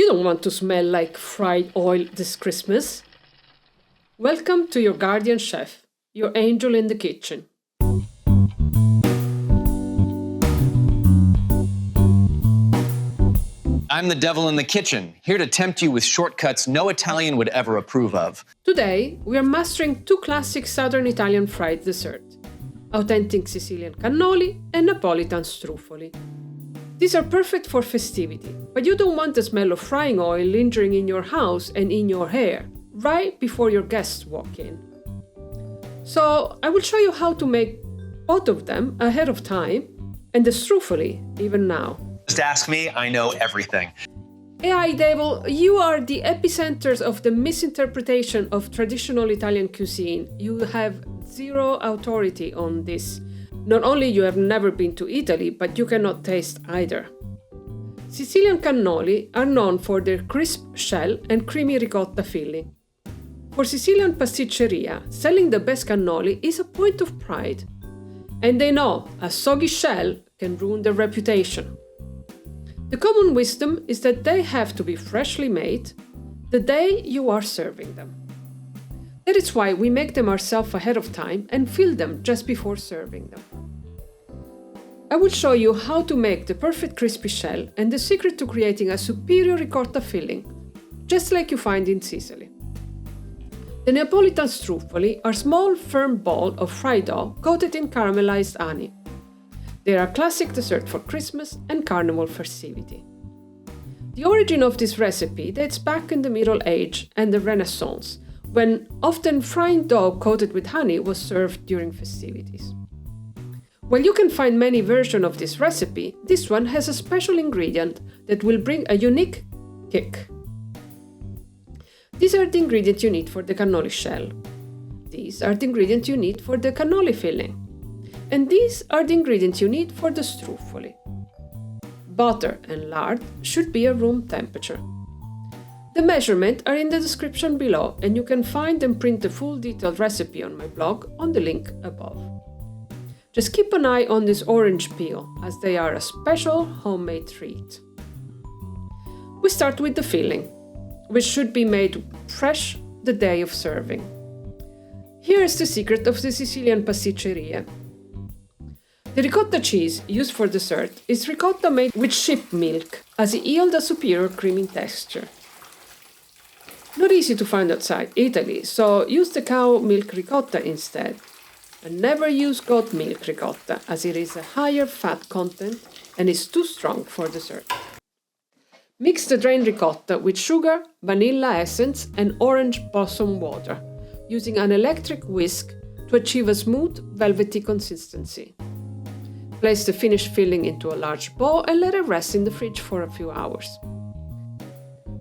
You don't want to smell like fried oil this Christmas. Welcome to your guardian chef, your angel in the kitchen. I'm the devil in the kitchen, here to tempt you with shortcuts no Italian would ever approve of. Today, we are mastering two classic Southern Italian fried desserts, authentic Sicilian cannoli and Neapolitan struffoli. These are perfect for festivity, but you don't want the smell of frying oil lingering in your house and in your hair, right before your guests walk in. So, I will show you how to make both of them ahead of time, and the struffoli even now. Just ask me, I know everything. AI Devil, you are the epicenters of the misinterpretation of traditional Italian cuisine. You have zero authority on this. Not only you have never been to Italy, but you cannot taste either. Sicilian cannoli are known for their crisp shell and creamy ricotta filling. For Sicilian pasticceria, selling the best cannoli is a point of pride. And they know a soggy shell can ruin their reputation. The common wisdom is that they have to be freshly made the day you are serving them. That is why we make them ourselves ahead of time and fill them just before serving them. I will show you how to make the perfect crispy shell and the secret to creating a superior ricotta filling, just like you find in Sicily. The Neapolitan struffoli are small, firm balls of fried dough coated in caramelized honey. They are a classic dessert for Christmas and carnival festivity. The origin of this recipe dates back in the Middle Age and the Renaissance, when often frying dough coated with honey was served during festivities. While you can find many versions of this recipe, this one has a special ingredient that will bring a unique kick. These are the ingredients you need for the cannoli shell. These are the ingredients you need for the cannoli filling. And these are the ingredients you need for the struffoli. Butter and lard should be at room temperature. The measurements are in the description below, and you can find and print the full detailed recipe on my blog on the link above. Just keep an eye on this orange peel, as they are a special homemade treat. We start with the filling, which should be made fresh the day of serving. Here is the secret of the Sicilian pasticcerie. The ricotta cheese used for dessert is ricotta made with sheep milk, as it yields a superior creamy texture. Not easy to find outside Italy, so use the cow milk ricotta instead. And never use goat milk ricotta, as it is a higher fat content and is too strong for dessert. Mix the drained ricotta with sugar, vanilla essence and orange blossom water, using an electric whisk to achieve a smooth, velvety consistency. Place the finished filling into a large bowl and let it rest in the fridge for a few hours.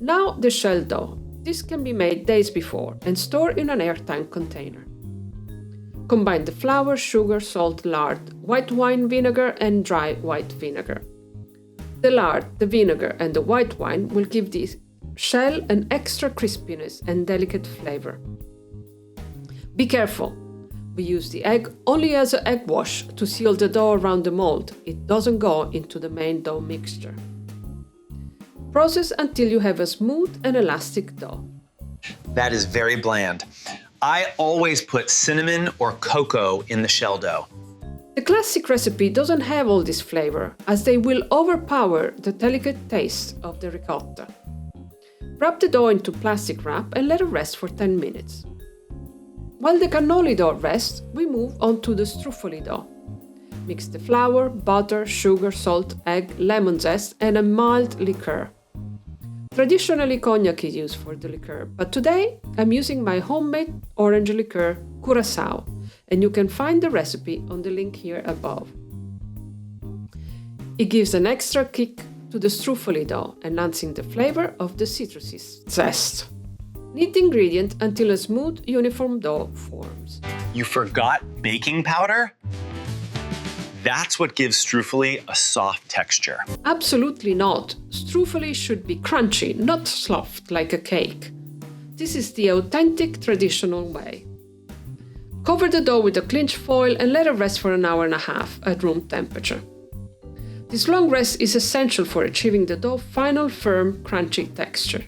Now the shell dough. This can be made days before and stored in an airtight container. Combine the flour, sugar, salt, lard, white wine vinegar and dry white vinegar. The lard, the vinegar and the white wine will give the shell an extra crispiness and delicate flavor. Be careful. We use the egg only as an egg wash to seal the dough around the mold. It doesn't go into the main dough mixture. Process until you have a smooth and elastic dough. That is very bland. I always put cinnamon or cocoa in the shell dough. The classic recipe doesn't have all this flavor, as they will overpower the delicate taste of the ricotta. Wrap the dough into plastic wrap and let it rest for 10 minutes. While the cannoli dough rests, we move on to the struffoli dough. Mix the flour, butter, sugar, salt, egg, lemon zest, and a mild liqueur. Traditionally, cognac is used for the liqueur, but today I'm using my homemade orange liqueur, Curaçao, and you can find the recipe on the link here above. It gives an extra kick to the struffoli dough, enhancing the flavor of the citrusy zest. Knead the ingredient until a smooth, uniform dough forms. You forgot baking powder? That's what gives struffoli a soft texture. Absolutely not. Struffoli should be crunchy, not soft like a cake. This is the authentic, traditional way. Cover the dough with a cling foil and let it rest for an hour and a half at room temperature. This long rest is essential for achieving the dough's final firm, crunchy texture.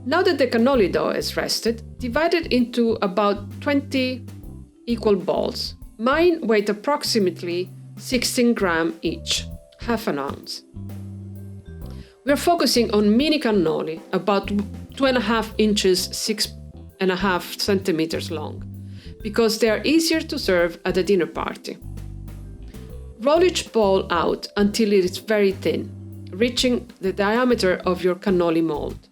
Now that the cannoli dough is rested, divide it into about 20 equal balls. Mine weigh approximately 16 grams each, half an ounce. We are focusing on mini cannoli, about 2.5 inches, 6.5 centimeters long, because they are easier to serve at a dinner party. Roll each ball out until it is very thin, reaching the diameter of your cannoli mold.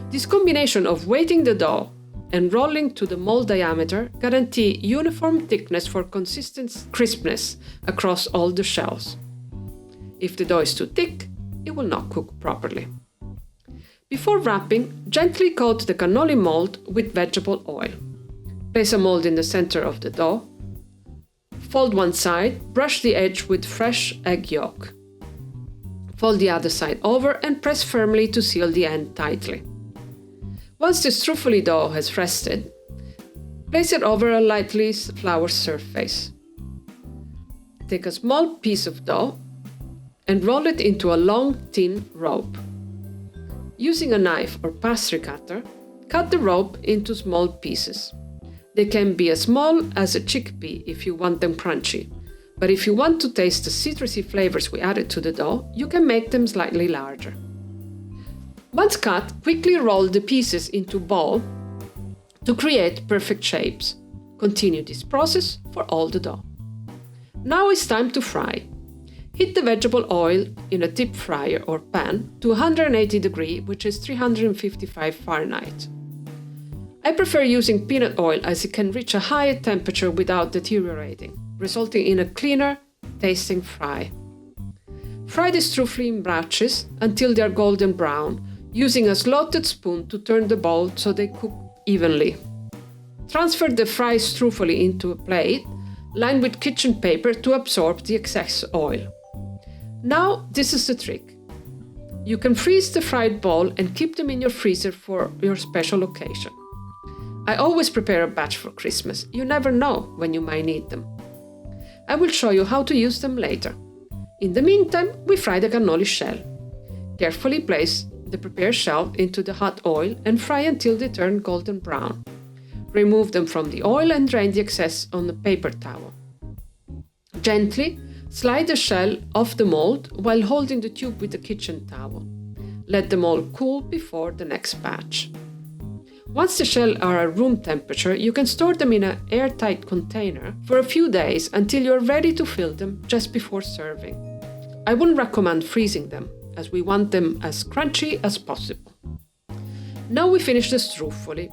This combination of weighting the dough and rolling to the mold diameter guarantee uniform thickness for consistent crispness across all the shells. If the dough is too thick, it will not cook properly. Before wrapping, gently coat the cannoli mold with vegetable oil. Place a mold in the center of the dough. Fold one side, brush the edge with fresh egg yolk. Fold the other side over and press firmly to seal the end tightly. Once the struffoli dough has rested, place it over a lightly floured surface. Take a small piece of dough and roll it into a long, thin rope. Using a knife or pastry cutter, cut the rope into small pieces. They can be as small as a chickpea if you want them crunchy, but if you want to taste the citrusy flavors we added to the dough, you can make them slightly larger. Once cut, quickly roll the pieces into ball to create perfect shapes. Continue this process for all the dough. Now it's time to fry. Heat the vegetable oil in a deep fryer or pan to 180 degrees, which is 355 Fahrenheit. I prefer using peanut oil as it can reach a higher temperature without deteriorating, resulting in a cleaner tasting fry. Fry the struffoli in batches until they are golden brown, using a slotted spoon to turn the ball so they cook evenly. Transfer the fried struffoli into a plate, lined with kitchen paper to absorb the excess oil. Now, this is the trick. You can freeze the fried ball and keep them in your freezer for your special occasion. I always prepare a batch for Christmas. You never know when you might need them. I will show you how to use them later. In the meantime, we fry the cannoli shell. Carefully place the prepared shell into the hot oil and fry until they turn golden brown. Remove them from the oil and drain the excess on a paper towel. Gently slide the shell off the mold while holding the tube with a kitchen towel. Let them all cool before the next batch. Once the shells are at room temperature, you can store them in an airtight container for a few days until you're ready to fill them just before serving. I wouldn't recommend freezing them, as we want them as crunchy as possible. Now we finish the struffoli.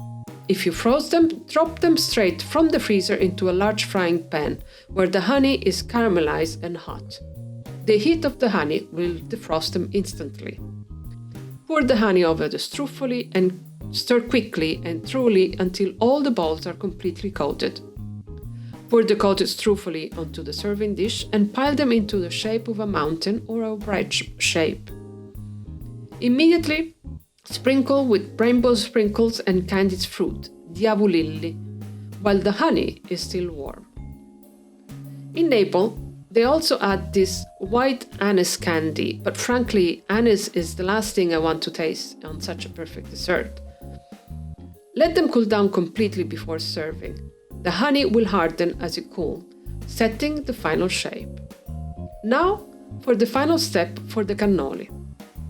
If you froze them, drop them straight from the freezer into a large frying pan where the honey is caramelized and hot. The heat of the honey will defrost them instantly. Pour the honey over the struffoli and stir quickly and thoroughly until all the balls are completely coated. Pour the coated struffoli onto the serving dish and pile them into the shape of a mountain or a wedge shape. Immediately sprinkle with rainbow sprinkles and candied fruit, diavolilli, while the honey is still warm. In Naples, they also add this white anise candy, but frankly, anise is the last thing I want to taste on such a perfect dessert. Let them cool down completely before serving. The honey will harden as it cools, setting the final shape. Now for the final step for the cannoli.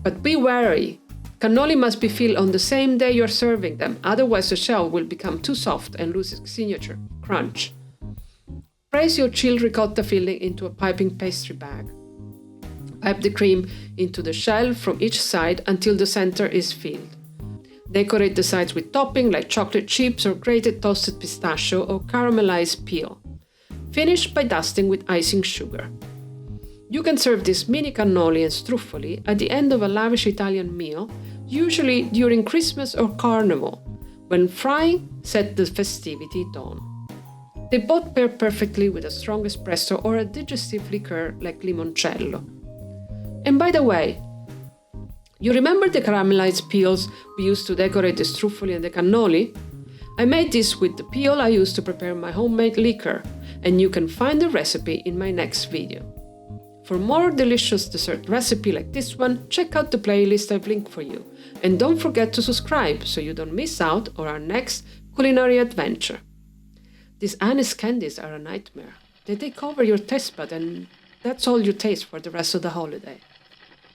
But be wary, cannoli must be filled on the same day you're serving them, otherwise the shell will become too soft and lose its signature crunch. Press your chilled ricotta filling into a piping pastry bag. Pipe the cream into the shell from each side until the center is filled. Decorate the sides with topping like chocolate chips or grated toasted pistachio or caramelized peel. Finish by dusting with icing sugar. You can serve this mini cannoli and struffoli at the end of a lavish Italian meal, usually during Christmas or Carnival, when frying set the festivity tone. They both pair perfectly with a strong espresso or a digestive liqueur like limoncello. And by the way, you remember the caramelized peels we used to decorate the struffoli and the cannoli? I made this with the peel I used to prepare my homemade liquor, and you can find the recipe in my next video. For more delicious dessert recipe like this one, check out the playlist I've linked for you. And don't forget to subscribe so you don't miss out on our next culinary adventure. These anise candies are a nightmare. They take over your taste bud and that's all you taste for the rest of the holiday.